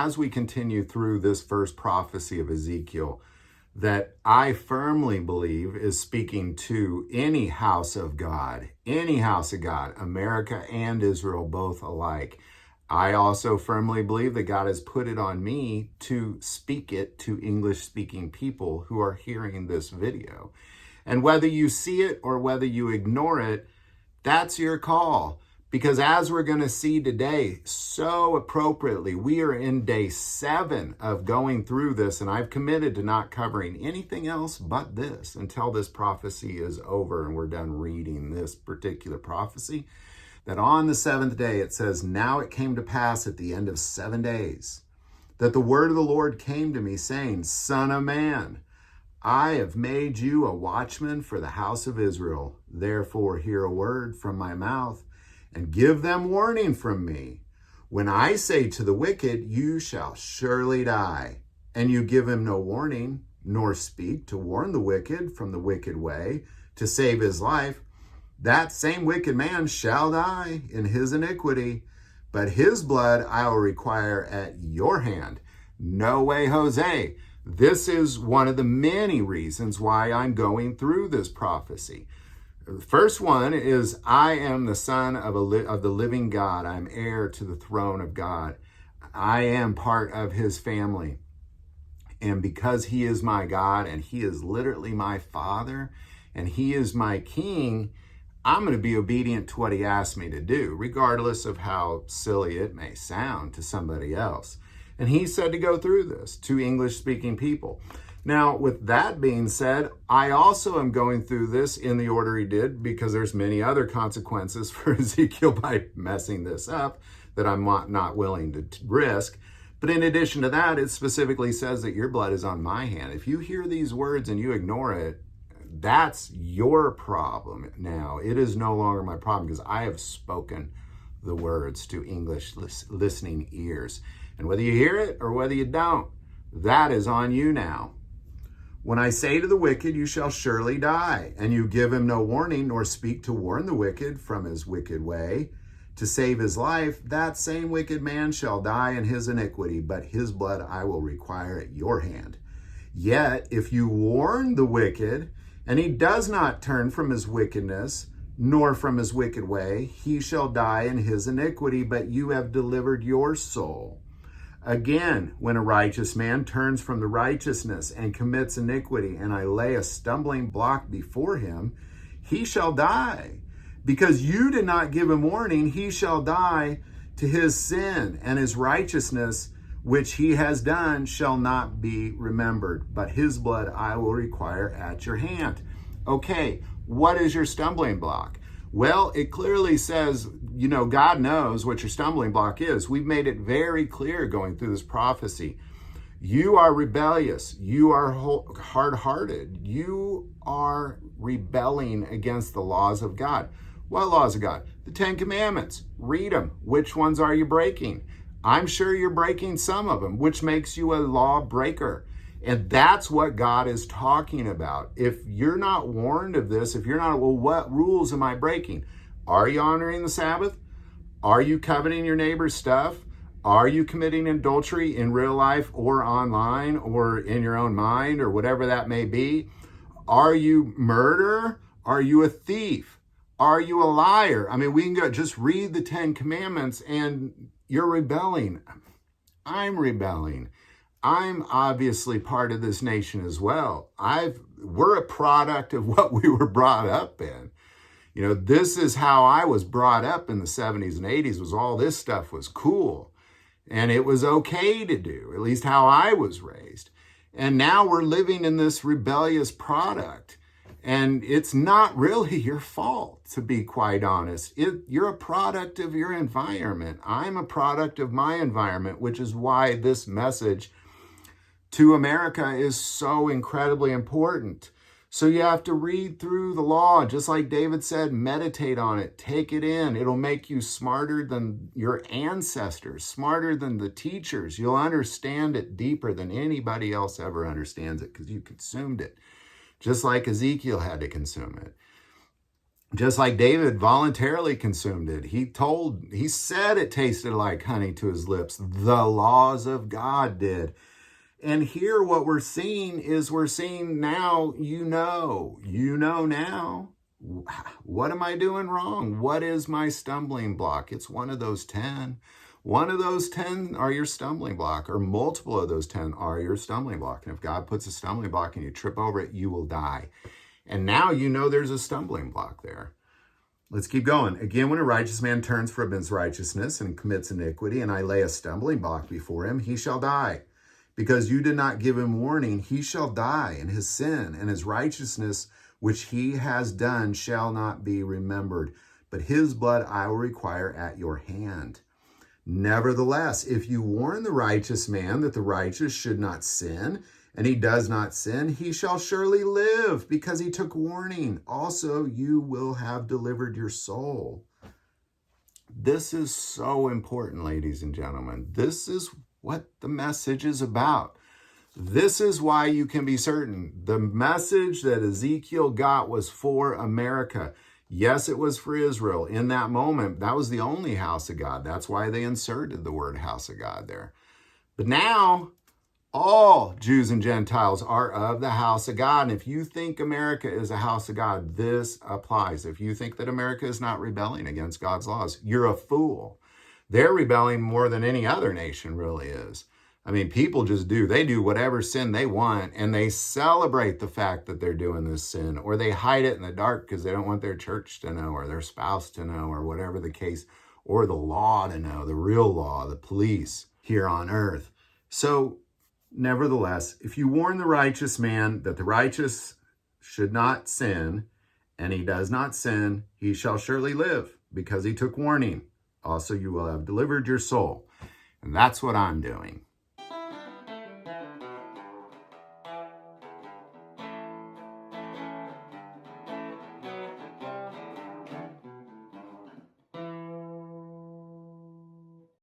as we continue through this first prophecy of Ezekiel, that I firmly believe is speaking to any house of God, America and Israel both alike. I also firmly believe that God has put it on me to speak it to English-speaking people who are hearing this video. And whether you see it or whether you ignore it, that's your call. Because as we're going to see today, so appropriately, we are in day 7 of going through this, and I've committed to not covering anything else but this until this prophecy is over and we're done reading this particular prophecy. That on the 7th day, it says, "Now it came to pass at the end of 7 days, that the word of the Lord came to me, saying, Son of man, I have made you a watchman for the house of Israel. Therefore hear a word from my mouth, and give them warning from me. When I say to the wicked, you shall surely die, and you give him no warning, nor speak to warn the wicked from the wicked way, to save his life, that same wicked man shall die in his iniquity, but his blood I will require at your hand." No way, Jose. This is one of the many reasons why I'm going through this prophecy. The first one is, I am the son of the living God. I'm heir to the throne of God. I am part of his family. And because he is my God and he is literally my father and he is my king, I'm going to be obedient to what he asked me to do, regardless of how silly it may sound to somebody else. And he said to go through this to English-speaking people. Now, with that being said, I also am going through this in the order he did, because there's many other consequences for Ezekiel by messing this up that I'm not willing to risk. But in addition to that, it specifically says that your blood is on my hand. If you hear these words and you ignore it, that's your problem now. It is no longer my problem, because I have spoken the words to English listening ears. And whether you hear it or whether you don't, that is on you now. "When I say to the wicked, you shall surely die, and you give him no warning, nor speak to warn the wicked from his wicked way, to save his life, that same wicked man shall die in his iniquity, but his blood I will require at your hand. Yet if you warn the wicked, and he does not turn from his wickedness, nor from his wicked way, he shall die in his iniquity, but you have delivered your soul. Again, when a righteous man turns from the righteousness and commits iniquity, and I lay a stumbling block before him, he shall die. Because you did not give him warning, he shall die to his sin, and his righteousness, which he has done, shall not be remembered. But his blood I will require at your hand." Okay, what is your stumbling block? Well, it clearly says, God knows what your stumbling block is. We've made it very clear going through this prophecy. You are rebellious. You are hard-hearted. You are rebelling against the laws of God. What laws of God? The 10 Commandments. Read them. Which ones are you breaking? I'm sure you're breaking some of them, which makes you a law breaker. And that's what God is talking about. If you're not warned of this, if you're not, well, what rules am I breaking? Are you honoring the Sabbath? Are you coveting your neighbor's stuff? Are you committing adultery in real life or online or in your own mind or whatever that may be? Are you murderer? Are you a thief? Are you a liar? I mean, we can go just read the 10 Commandments and you're rebelling. I'm rebelling. I'm obviously part of this nation as well. We're a product of what we were brought up in. This is how I was brought up in the 70s and 80s, was all this stuff was cool. And it was okay to do, at least how I was raised. And now we're living in this rebellious product. And it's not really your fault, to be quite honest. You're a product of your environment. I'm a product of my environment, which is why this message to America is so incredibly important. So you have to read through the law, just like David said, meditate on it, take it in. It'll make you smarter than your ancestors, smarter than the teachers. You'll understand it deeper than anybody else ever understands it, because you consumed it, just like Ezekiel had to consume it. Just like David voluntarily consumed it. He said it tasted like honey to his lips. The laws of God did. And here what we're seeing now, you know now. What am I doing wrong? What is my stumbling block? It's one of those 10. One of those 10 are your stumbling block, or multiple of those 10 are your stumbling block. And if God puts a stumbling block and you trip over it, you will die. And now you know there's a stumbling block there. Let's keep going. Again, when a righteous man turns from his righteousness and commits iniquity, and I lay a stumbling block before him, he shall die. Because you did not give him warning, he shall die, and his sin and his righteousness which he has done shall not be remembered. But his blood I will require at your hand. Nevertheless, if you warn the righteous man that the righteous should not sin, and he does not sin, he shall surely live, because he took warning. Also, you will have delivered your soul. This is so important, ladies and gentlemen. This is what the message is about. This is why you can be certain. The message that Ezekiel got was for America. Yes, it was for Israel. In that moment, that was the only house of God. That's why they inserted the word house of God there. But now, all Jews and Gentiles are of the house of God. And if you think America is a house of God, this applies. If you think that America is not rebelling against God's laws, you're a fool. They're rebelling more than any other nation really is. I mean, people just they do whatever sin they want, and they celebrate the fact that they're doing this sin, or they hide it in the dark because they don't want their church to know, or their spouse to know, or whatever the case, or the law to know, the real law, the police here on earth. So, nevertheless, if you warn the righteous man that the righteous should not sin, and he does not sin, he shall surely live, because he took warning. Also, you will have delivered your soul. And that's what I'm doing.